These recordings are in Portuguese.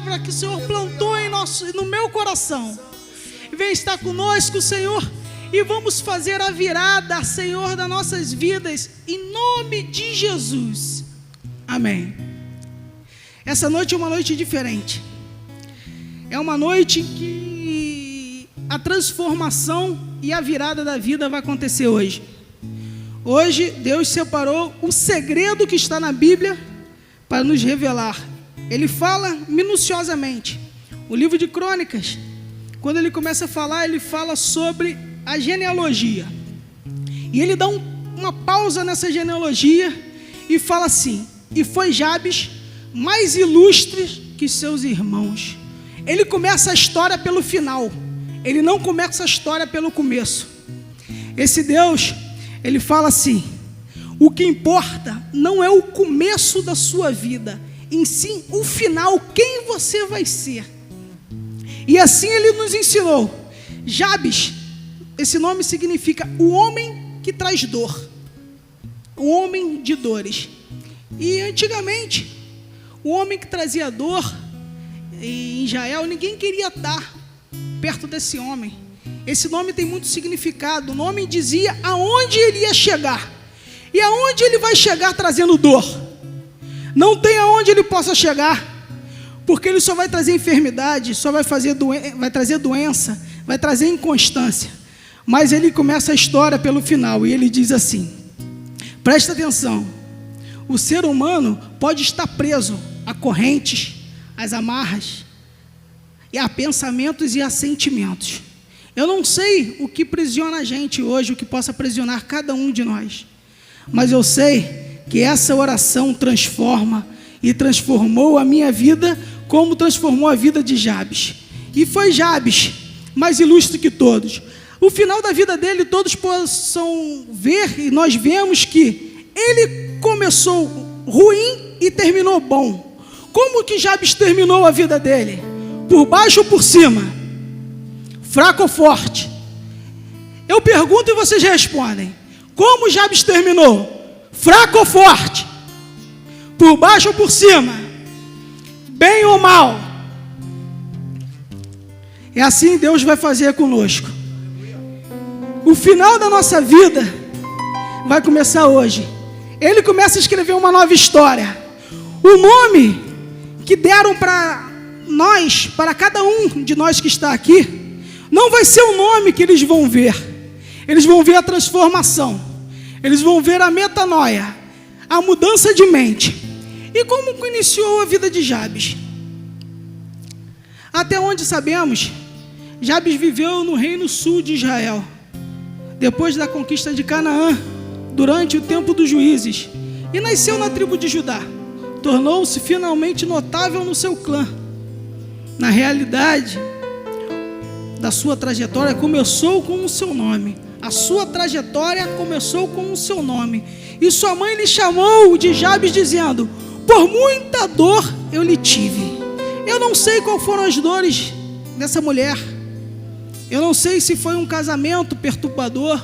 palavra que o Senhor plantou no meu coração. Vem estar conosco, Senhor, e vamos fazer a virada, Senhor, das nossas vidas, em nome de Jesus. Amém. Essa noite é uma noite diferente. É uma noite que a transformação e a virada da vida vai acontecer hoje. Hoje, Deus separou o segredo que está na Bíblia para nos revelar. Ele fala minuciosamente. O livro de Crônicas, quando ele começa a falar, ele fala sobre a genealogia. E ele dá uma pausa nessa genealogia e fala assim: e foi Jabes mais ilustre que seus irmãos. Ele começa a história pelo final. Ele não começa a história pelo começo. Esse Deus, ele fala assim: o que importa não é o começo da sua vida, em sim o final, quem você vai ser. E assim ele nos ensinou. Jabes, esse nome significa o homem que traz dor, o homem de dores. E antigamente, o homem que trazia dor em Israel, ninguém queria estar perto desse homem. Esse nome tem muito significado. O nome dizia aonde ele ia chegar. E aonde ele vai chegar trazendo dor? Não tem aonde ele possa chegar, porque ele só vai trazer enfermidade, só vai trazer doença, vai trazer inconstância. Mas ele começa a história pelo final e ele diz assim: presta atenção, o ser humano pode estar preso a correntes, às amarras, e a pensamentos e a sentimentos. Eu não sei o que aprisiona a gente hoje, o que possa aprisionar cada um de nós, mas eu sei que essa oração transforma e transformou a minha vida, como transformou a vida de Jabes. E foi Jabes mais ilustre que todos. O final da vida dele, todos possam ver, e nós vemos que ele começou ruim e terminou bom. Como que Jabes terminou a vida dele? Por baixo ou por cima? Fraco ou forte? Eu pergunto e vocês respondem. Como Jabes terminou? Fraco ou forte? Por baixo ou por cima? Bem ou mal? É assim Deus vai fazer conosco. O final da nossa vida vai começar hoje. Ele começa a escrever uma nova história. O nome que deram para nós, para cada um de nós que está aqui, não vai ser o nome que eles vão ver. Eles vão ver a transformação. Eles vão ver a metanoia, a mudança de mente. E como iniciou a vida de Jabes? Até onde sabemos, Jabes viveu no reino sul de Israel, depois da conquista de Canaã, durante o tempo dos juízes, e nasceu na tribo de Judá. Tornou-se finalmente notável no seu clã. Na realidade da sua trajetória começou com o seu nome. A sua trajetória começou com o seu nome. E sua mãe lhe chamou de Jabes, dizendo: por muita dor eu lhe tive. Eu não sei qual foram as dores dessa mulher. Eu não sei se foi um casamento perturbador,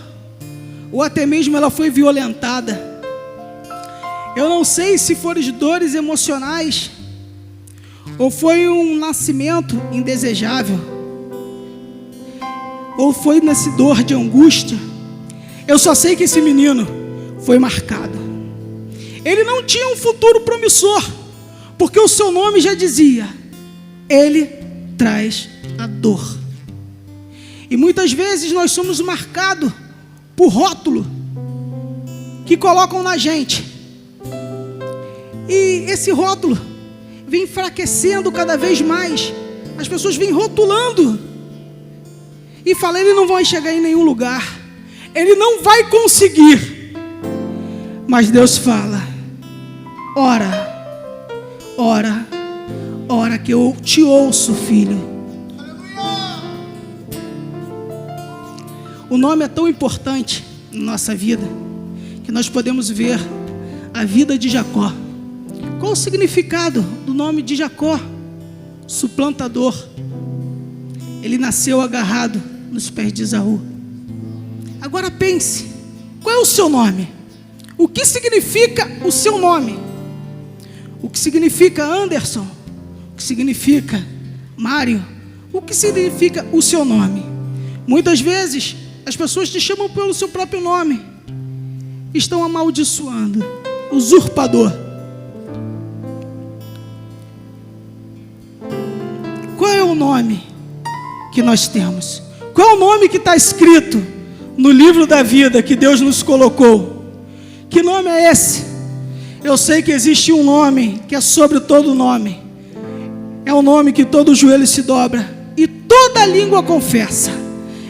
ou até mesmo ela foi violentada. Eu não sei se foram dores emocionais, ou foi um nascimento indesejável, ou foi nessa dor de angústia. Eu só sei que esse menino foi marcado. Ele não tinha um futuro promissor, porque o seu nome já dizia: ele traz a dor. E muitas vezes nós somos marcados por rótulo que colocam na gente. E esse rótulo vem enfraquecendo cada vez mais. As pessoas vêm rotulando e falam: ele não vai chegar em nenhum lugar, ele não vai conseguir. Mas Deus fala: ora, ora, ora que eu te ouço, filho. O nome é tão importante na nossa vida que nós podemos ver a vida de Jacó. Qual o significado do nome de Jacó? Suplantador. Ele nasceu agarrado nos pés de Esaú. Agora pense, qual é o seu nome? O que significa o seu nome? O que significa Anderson? que significa Mário, o que significa o seu nome? Muitas vezes as pessoas te chamam pelo seu próprio nome, estão amaldiçoando. Usurpador. Qual é o nome que nós temos? Qual é o nome que está escrito no livro da vida que Deus nos colocou? Que nome é esse? Eu sei que existe um nome que é sobre todo nome. É o nome que todo joelho se dobra e toda língua confessa.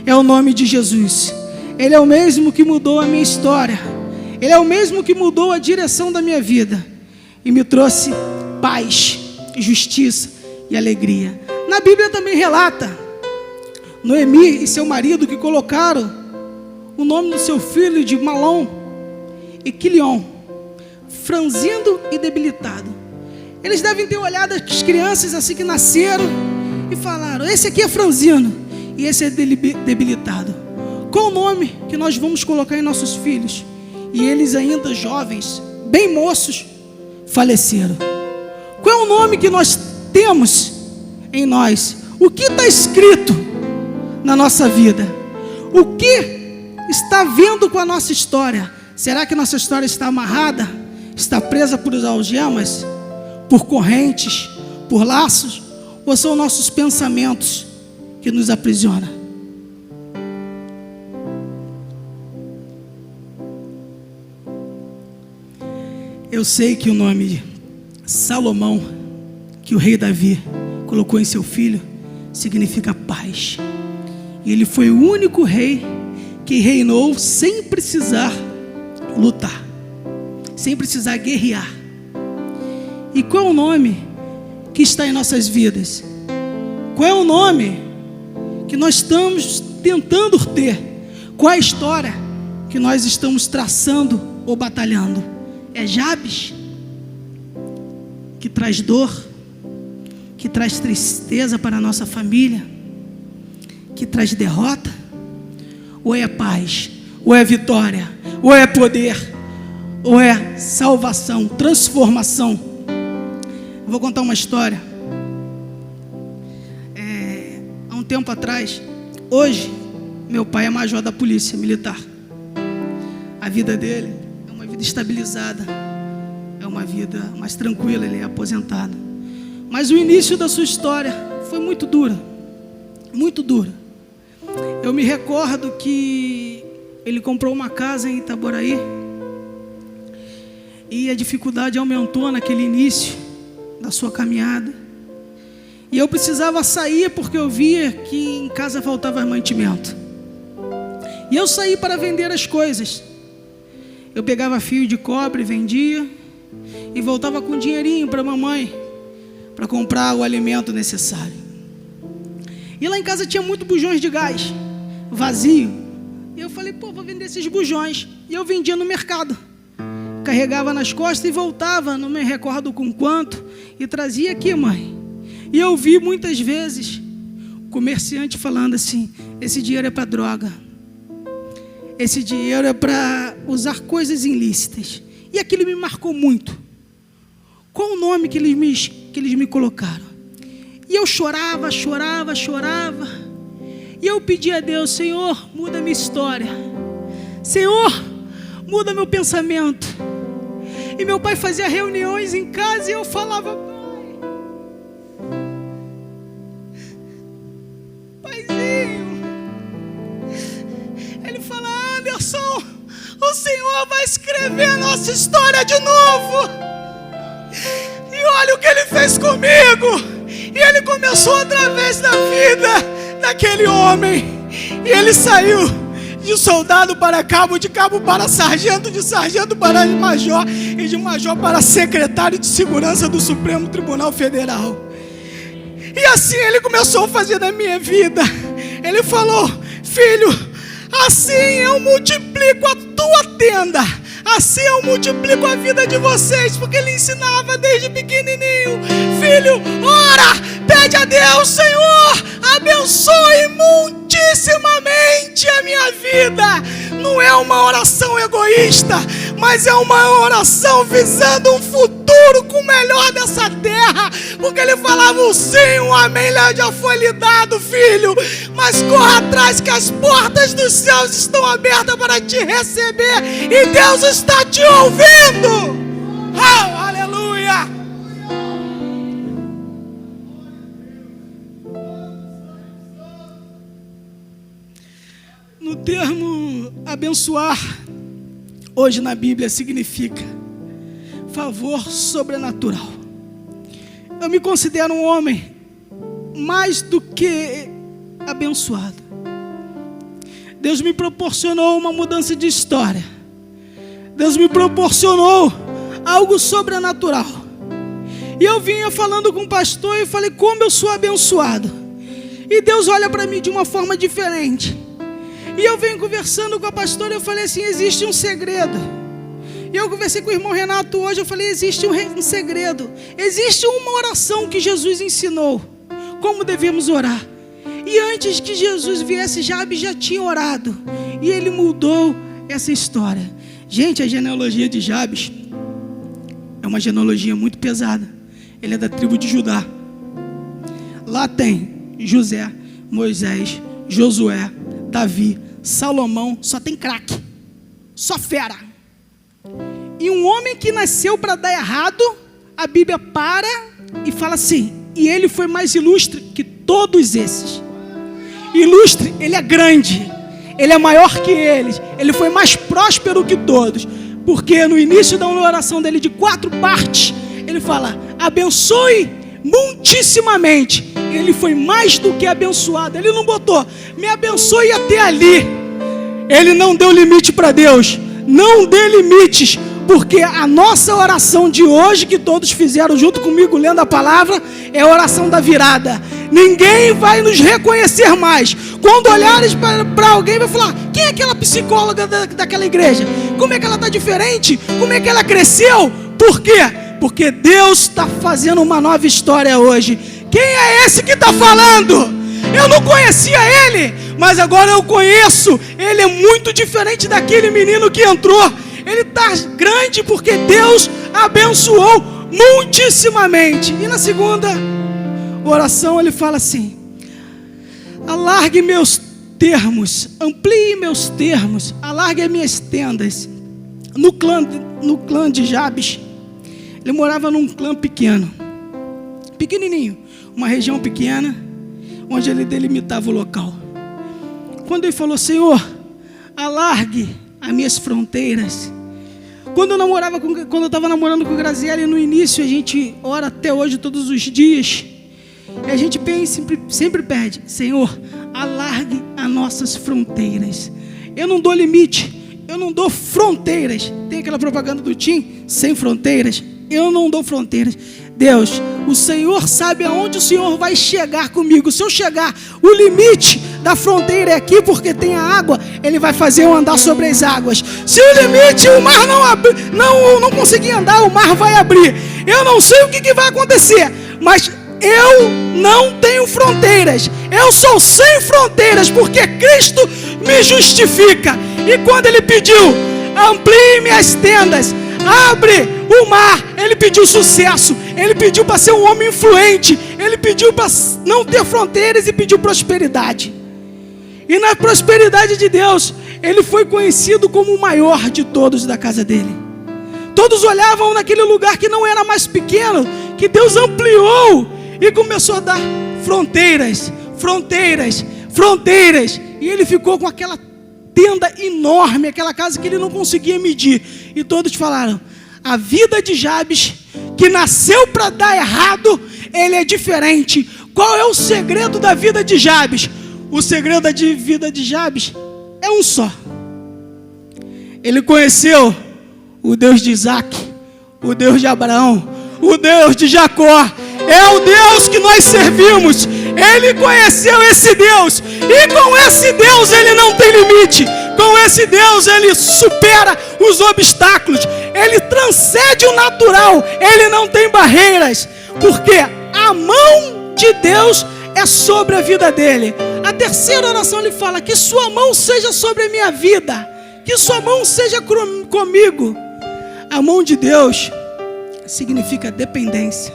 É o nome de Jesus. Ele é o mesmo que mudou a minha história. Ele é o mesmo que mudou a direção da minha vida e me trouxe paz, justiça e alegria. Na Bíblia também relata Noemi e seu marido que colocaram o nome do seu filho de Malom e Quilion, franzindo e debilitado. Eles devem ter olhado as crianças assim que nasceram e falaram: esse aqui é franzino e esse é debilitado. Qual o nome que nós vamos colocar em nossos filhos? E eles ainda jovens, bem moços, faleceram. Qual é o nome que nós temos em nós? O que está escrito na nossa vida? O que está vendo com a nossa história? Será que nossa história está amarrada? Está presa por algemas? Por correntes? Por laços? Ou são nossos pensamentos que nos aprisionam? Eu sei que o nome Salomão, que o rei Davi colocou em seu filho, significa paz. E ele foi o único rei que reinou sem precisar lutar, sem precisar guerrear. E qual é o nome que está em nossas vidas? Qual é o nome que nós estamos tentando ter? Qual é a história que nós estamos traçando ou batalhando? É Jabes, que traz dor, que traz tristeza para a nossa família, que traz derrota? Ou é paz, ou é vitória, ou é poder, ou é salvação, transformação? Vou contar uma história. Há um tempo atrás, hoje, meu pai é major da polícia militar. A vida dele é uma vida estabilizada, é uma vida mais tranquila, ele é aposentado. Mas o início da sua história foi muito dura, muito dura. Eu me recordo que ele comprou uma casa em Itaboraí e a dificuldade aumentou naquele início da sua caminhada. E eu precisava sair porque eu via que em casa faltava mantimento. E eu saí para vender as coisas. Eu pegava fio de cobre, vendia e voltava com dinheirinho para a mamãe, para comprar o alimento necessário. E lá em casa tinha muito bujões de gás vazio. E eu falei: vou vender esses bujões. E eu vendia no mercado. Carregava nas costas e voltava, não me recordo com quanto, e trazia aqui, mãe. E eu vi muitas vezes o comerciante falando assim: esse dinheiro é para droga, esse dinheiro é para usar coisas ilícitas. E aquilo me marcou muito. Qual o nome que eles me colocaram? E eu chorava. E eu pedi a Deus: Senhor, muda minha história. Senhor, muda meu pensamento. E meu pai fazia reuniões em casa e eu falava: Paizinho. Ele fala: Anderson, o Senhor vai escrever a nossa história de novo. E olha o que Ele fez comigo. E Ele começou através da vida daquele homem. E ele saiu de soldado para cabo, de cabo para sargento, de sargento para major, e de major para secretário de segurança do Supremo Tribunal Federal. E assim ele começou a fazer na minha vida. Ele falou: filho, assim eu multiplico a tua tenda, assim eu multiplico a vida de vocês. Porque ele ensinava desde pequenininho: filho, ora, pede a Deus, Senhor, abençoe muitíssimamente a minha vida. Não é uma oração egoísta, mas é uma oração visando um futuro com o melhor dessa terra, porque ele falava um sim, um amém, já foi lhe dado, filho, mas corra atrás que as portas dos céus estão abertas para te receber, e Deus está te ouvindo. Oh, aleluia! No termo abençoar, hoje na Bíblia significa favor sobrenatural. Eu me considero um homem mais do que abençoado. Deus me proporcionou uma mudança de história. Deus me proporcionou algo sobrenatural. E eu vinha falando com o pastor e falei como eu sou abençoado. E Deus olha para mim de uma forma diferente. E eu venho conversando com a pastora, eu falei assim, existe um segredo. E eu conversei com o irmão Renato hoje, eu falei, existe um segredo. Existe uma oração que Jesus ensinou, como devemos orar. E antes que Jesus viesse, Jabes já tinha orado. E ele mudou essa história. Gente, a genealogia de Jabes é uma genealogia muito pesada. Ele é da tribo de Judá. Lá tem José, Moisés, Josué, Davi, Salomão, só tem craque, só fera. E um homem que nasceu para dar errado, a Bíblia para e fala assim, e ele foi mais ilustre que todos esses. Ilustre, ele é grande, ele é maior que eles, ele foi mais próspero que todos, porque no início da oração dele de 4 partes, ele fala, abençoe muitíssimamente. Ele foi mais do que abençoado. Ele não botou, me abençoe até ali. Ele não deu limite para Deus. Não dê limites, porque a nossa oração de hoje, que todos fizeram junto comigo lendo a palavra, é a oração da virada. Ninguém vai nos reconhecer mais. Quando olhares para alguém, vai falar, quem é aquela psicóloga daquela igreja? Como é que ela está diferente? Como é que ela cresceu? Por quê? Porque Deus está fazendo uma nova história hoje. Quem é esse que está falando? Eu não conhecia ele, mas agora eu conheço. Ele é muito diferente daquele menino que entrou. Ele está grande porque Deus abençoou muitíssimamente. E na segunda oração ele fala assim, alargue meus termos, amplie meus termos, alargue as minhas tendas. No clã de Jabes, ele morava num clã pequeno, pequenininho, uma região pequena, onde ele delimitava o local. Quando ele falou, Senhor, alargue as minhas fronteiras. Quando eu estava namorando com o Graziele, no início, a gente ora até hoje, todos os dias, e a gente sempre pede, Senhor, alargue as nossas fronteiras. Eu não dou limite, eu não dou fronteiras. Tem aquela propaganda do Tim, sem fronteiras. Eu não dou fronteiras. Deus, o Senhor sabe aonde o Senhor vai chegar comigo. Se eu chegar, o limite da fronteira é aqui, porque tem a água, Ele vai fazer eu andar sobre as águas. Se o limite, o mar não conseguir andar, o mar vai abrir. Eu não sei o que vai acontecer, mas eu não tenho fronteiras. Eu sou sem fronteiras, porque Cristo me justifica. E quando Ele pediu, amplie minhas tendas, abre o mar, ele pediu sucesso, ele pediu para ser um homem influente, ele pediu para não ter fronteiras e pediu prosperidade. E na prosperidade de Deus, ele foi conhecido como o maior de todos da casa dele. Todos olhavam naquele lugar que não era mais pequeno, que Deus ampliou e começou a dar fronteiras, fronteiras, fronteiras. E ele ficou com aquela tenda enorme, aquela casa que ele não conseguia medir. E todos falaram, a vida de Jabes, que nasceu para dar errado, ele é diferente. Qual é o segredo da vida de Jabes? O segredo da vida de Jabes é um só. Ele conheceu o Deus de Isaac, o Deus de Abraão, o Deus de Jacó. É o Deus que nós servimos. Ele conheceu esse Deus, e com esse Deus ele não tem limite. Com esse Deus ele supera os obstáculos, ele transcende o natural, ele não tem barreiras, porque a mão de Deus é sobre a vida dele. A terceira oração ele fala, que sua mão seja sobre a minha vida, que sua mão seja comigo. A mão de Deus significa dependência.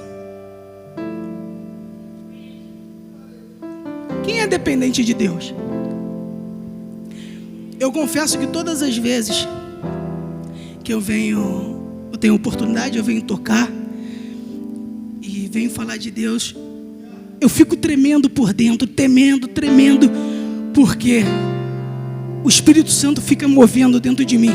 Quem é dependente de Deus? Eu confesso que todas as vezes que eu tenho oportunidade, eu venho tocar e venho falar de Deus, eu fico tremendo por dentro, tremendo, porque o Espírito Santo fica movendo dentro de mim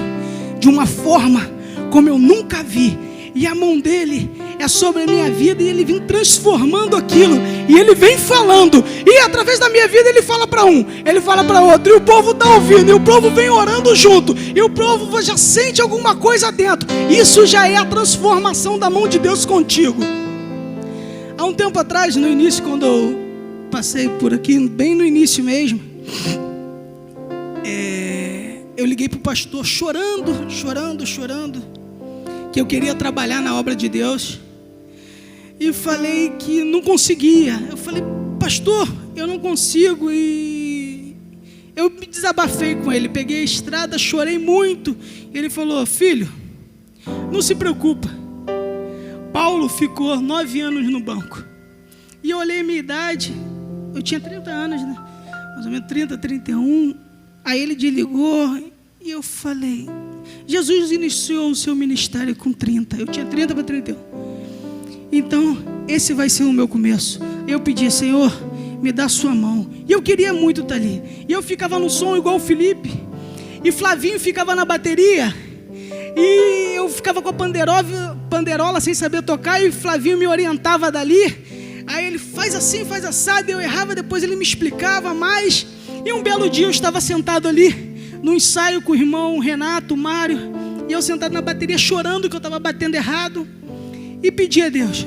de uma forma como eu nunca vi. E a mão dele é sobre a minha vida, e ele vem transformando aquilo, e ele vem falando, e através da minha vida ele fala para um, ele fala para outro, e o povo está ouvindo, e o povo vem orando junto, e o povo já sente alguma coisa dentro. Isso já é a transformação da mão de Deus contigo. Há um tempo atrás, no início, quando eu passei por aqui, bem no início mesmo, eu liguei para o pastor chorando, que eu queria trabalhar na obra de Deus, e falei que não conseguia. Eu falei, pastor, eu não consigo, e eu me desabafei com ele, peguei a estrada, chorei muito. Ele falou, filho, não se preocupa, Paulo ficou 9 anos no banco. E eu olhei a minha idade, eu tinha 30 anos, né? Mais ou menos 30, 31. Aí ele desligou, e eu falei, Jesus iniciou o seu ministério com 30. Eu tinha 30 para 31. Então, esse vai ser o meu começo. Eu pedi, Senhor, me dá a sua mão. E eu queria muito estar ali. E eu ficava no som igual o Felipe. E Flavinho ficava na bateria. E eu ficava com a panderola sem saber tocar. E Flavinho me orientava dali. Aí ele faz assim, faz assado. Eu errava, depois ele me explicava mais. E um belo dia eu estava sentado ali no ensaio com o irmão Renato, Mário, e eu sentado na bateria chorando que eu estava batendo errado, e pedi a Deus,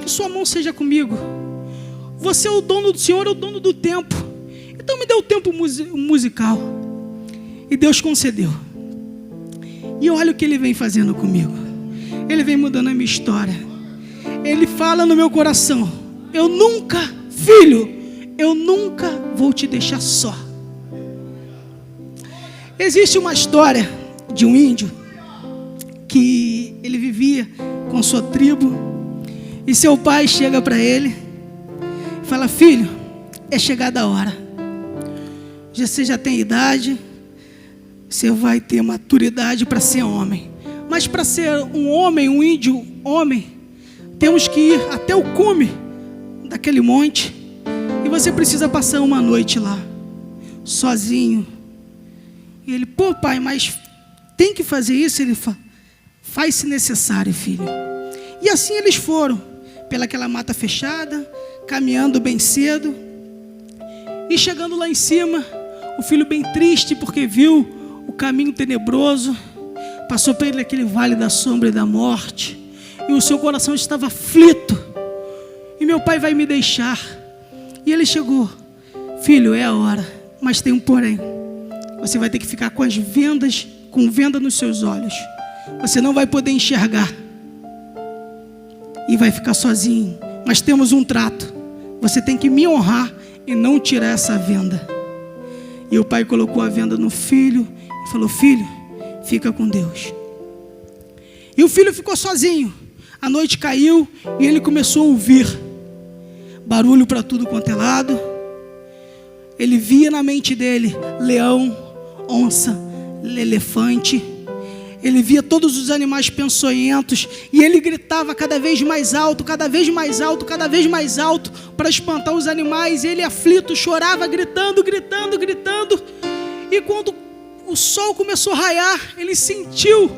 que sua mão seja comigo. Você é o dono do Senhor, é o dono do tempo, então me dê o tempo musical. E Deus concedeu. E olha o que Ele vem fazendo comigo. Ele vem mudando a minha história. Ele fala no meu coração, filho, eu nunca vou te deixar só. Existe uma história de um índio que ele vivia com sua tribo, e seu pai chega para ele e fala, filho, é chegada a hora, você já tem idade, você vai ter maturidade para ser homem, mas para ser um homem, um índio homem, temos que ir até o cume daquele monte, e você precisa passar uma noite lá, sozinho. E ele, pô pai, mas tem que fazer isso? Ele fala, faz se necessário, filho. E assim eles foram, pelaquela mata fechada, caminhando bem cedo. E chegando lá em cima, o filho bem triste, porque viu o caminho tenebroso, passou por ele aquele vale da sombra e da morte, e o seu coração estava aflito. E meu pai vai me deixar. E ele chegou, filho, é a hora, mas tem um porém. Você vai ter que ficar com venda nos seus olhos. Você não vai poder enxergar. E vai ficar sozinho. Mas temos um trato. Você tem que me honrar e não tirar essa venda. E o pai colocou a venda no filho e falou, filho, fica com Deus. E o filho ficou sozinho. A noite caiu e ele começou a ouvir barulho para tudo quanto é lado. Ele via na mente dele leão, onça, elefante. Ele via todos os animais peçonhentos, e ele gritava cada vez mais alto, cada vez mais alto, cada vez mais alto, para espantar os animais. Ele aflito chorava, gritando. E quando o sol começou a raiar, ele sentiu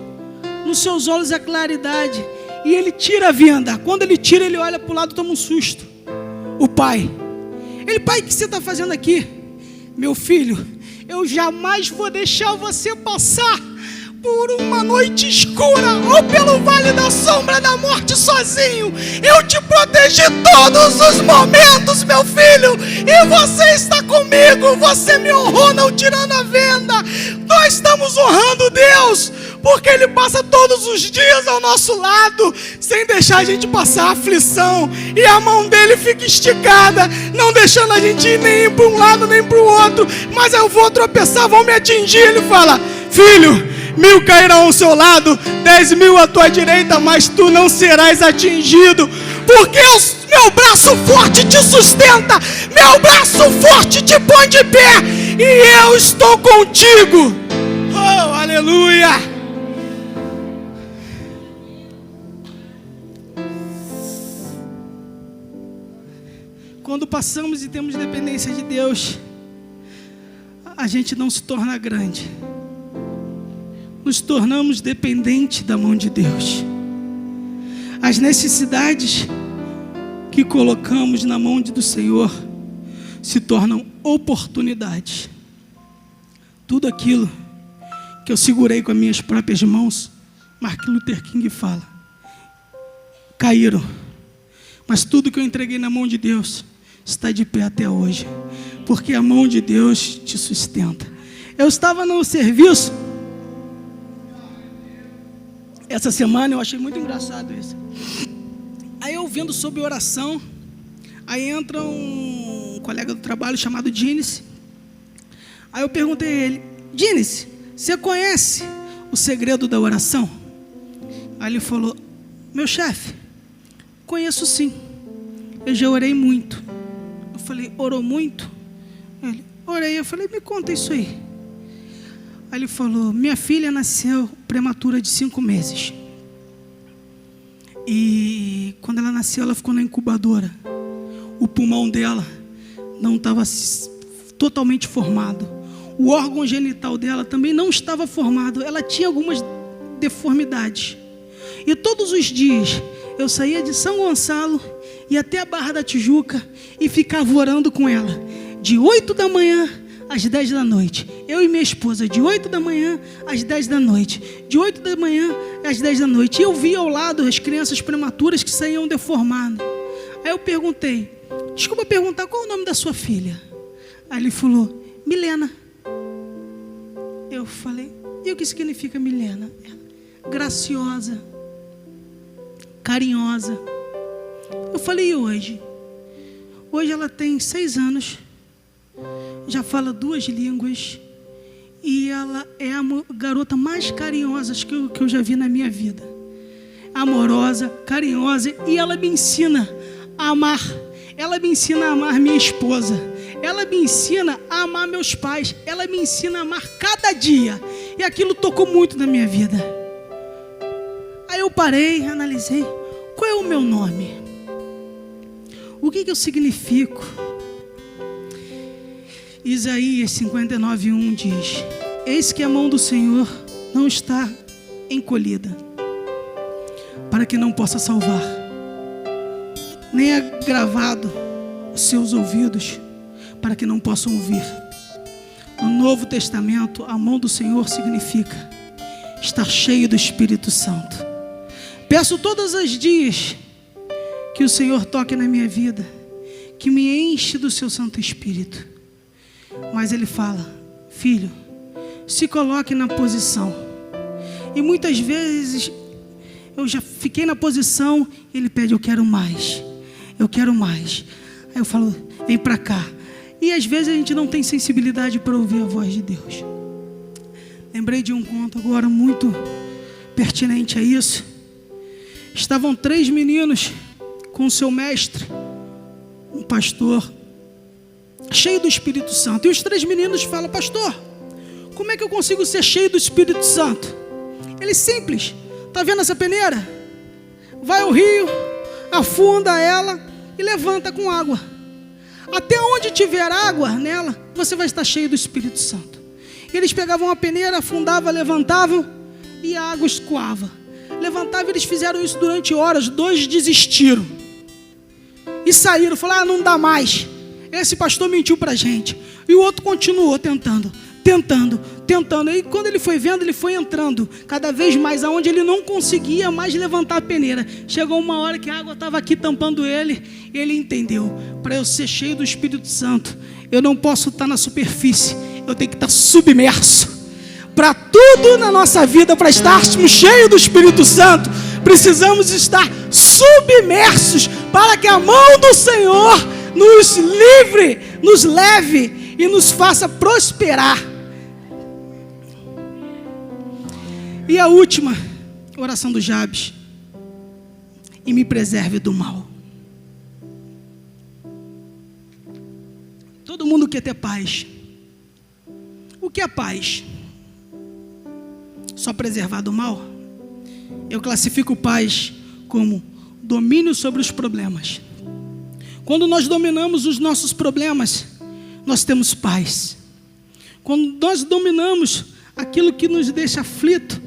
nos seus olhos a claridade, e ele tira a venda. Quando ele tira, ele olha para o lado e toma um susto. O pai, pai, o que você está fazendo aqui? Meu filho, eu jamais vou deixar você passar por uma noite escura ou pelo vale da sombra da morte sozinho. Eu te protegi todos os momentos, meu filho, e você está comigo. Você me honrou não tirando a venda. Nós estamos honrando Deus, porque Ele passa todos os dias ao nosso lado, sem deixar a gente passar aflição, e a mão dele fica esticada, não deixando a gente ir nem para um lado nem para o outro. Mas eu vou tropeçar, vão me atingir. Ele fala, filho, 1000 cairão ao seu lado, 10.000 à tua direita, mas tu não serás atingido, porque meu braço forte te sustenta, meu braço forte te põe de pé, e eu estou contigo. Oh, aleluia! Quando passamos e temos dependência de Deus, a gente não se torna grande. Nos tornamos dependentes da mão de Deus. As necessidades que colocamos na mão do Senhor se tornam oportunidades. Tudo aquilo que eu segurei com as minhas próprias mãos, Martin Luther King fala, caíram. Mas tudo que eu entreguei na mão de Deus está de pé até hoje, porque a mão de Deus te sustenta. Eu estava no serviço essa semana, eu achei muito engraçado isso. Aí eu vendo sobre oração, aí entra um colega do trabalho chamado Diniz. Aí eu perguntei a ele: Diniz, você conhece o segredo da oração? Aí ele falou: meu chefe, conheço sim, eu já orei muito. Eu falei: orou muito? Ele: orei. Eu falei: me conta isso aí. Aí ele falou: minha filha nasceu prematura de 5 meses. E quando ela nasceu, ela ficou na incubadora. O pulmão dela não estava totalmente formado. O órgão genital dela também não estava formado. Ela tinha algumas deformidades. E todos os dias eu saía de São Gonçalo e até a Barra da Tijuca e ficava orando com ela, de 8 da manhã às 10 da noite. Eu e minha esposa, de 8 da manhã às 10 da noite. De 8 da manhã às 10 da noite. E eu via ao lado as crianças prematuras que saíam deformadas. Aí eu perguntei: desculpa perguntar, qual é o nome da sua filha? Aí ele falou: Milena. Eu falei: e o que significa Milena? Graciosa, carinhosa. Eu falei: e hoje? Hoje ela tem 6 anos, já fala 2 línguas, e ela é a garota mais carinhosa que eu já vi na minha vida. Amorosa, carinhosa, e ela me ensina a amar. Ela me ensina a amar minha esposa. Ela me ensina a amar meus pais. Ela me ensina a amar cada dia. E aquilo tocou muito na minha vida. Aí eu parei, analisei: qual é o meu nome? O que eu significo? Isaías 59:1 diz: eis que a mão do Senhor não está encolhida, para que não possa salvar, nem agravado os seus ouvidos, para que não possam ouvir. No Novo Testamento, a mão do Senhor significa estar cheio do Espírito Santo. Peço todos os dias que o Senhor toque na minha vida, que me enche do seu Santo Espírito. Mas Ele fala: filho, se coloque na posição. E muitas vezes eu já fiquei na posição, e Ele pede: eu quero mais, eu quero mais. Aí eu falo: vem para cá. E às vezes a gente não tem sensibilidade para ouvir a voz de Deus. Lembrei de um conto agora muito pertinente a isso. Estavam 3 meninos com o seu mestre, um pastor, cheio do Espírito Santo. E os 3 meninos falam: pastor, como é que eu consigo ser cheio do Espírito Santo? Ele: simples, está vendo essa peneira? Vai ao rio, afunda ela e levanta com água. Até onde tiver água nela, você vai estar cheio do Espírito Santo. E eles pegavam a peneira, afundavam, levantavam e a água escoava. Levantavam, eles fizeram isso durante horas. 2 desistiram e saíram, falaram: não dá mais, esse pastor mentiu para a gente. E o outro continuou tentando. E quando ele foi vendo, ele foi entrando cada vez mais, aonde ele não conseguia mais levantar a peneira. Chegou uma hora que a água estava aqui tampando ele. E ele entendeu: para eu ser cheio do Espírito Santo, eu não posso estar na superfície, eu tenho que estar submerso. Para tudo na nossa vida, para estarmos cheios do Espírito Santo, precisamos estar submersos, para que a mão do Senhor nos livre, nos leve e nos faça prosperar. E a última, oração do Jabes: e me preserve do mal. Todo mundo quer ter paz. O que é paz? Só preservar do mal? Eu classifico paz como domínio sobre os problemas. Quando nós dominamos os nossos problemas, nós temos paz. Quando nós dominamos aquilo que nos deixa aflito,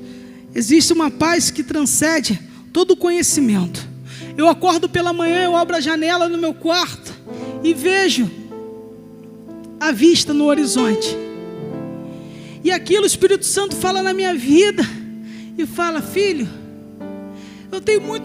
existe uma paz que transcende todo o conhecimento. Eu acordo pela manhã, eu abro a janela no meu quarto e vejo a vista no horizonte. E aquilo o Espírito Santo fala na minha vida e fala: filho, eu tenho muito